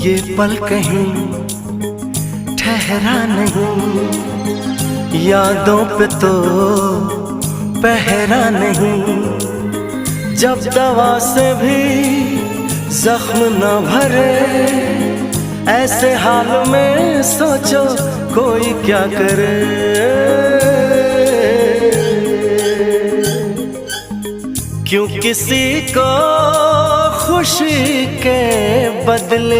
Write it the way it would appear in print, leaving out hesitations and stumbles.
ये पल कहीं ठहरा नहीं, यादों पे तो पहरा नहीं। जब दवा से भी जख्म न भरे, ऐसे हाल में सोचो कोई क्या करे। क्यों किसी को खुशी के बदले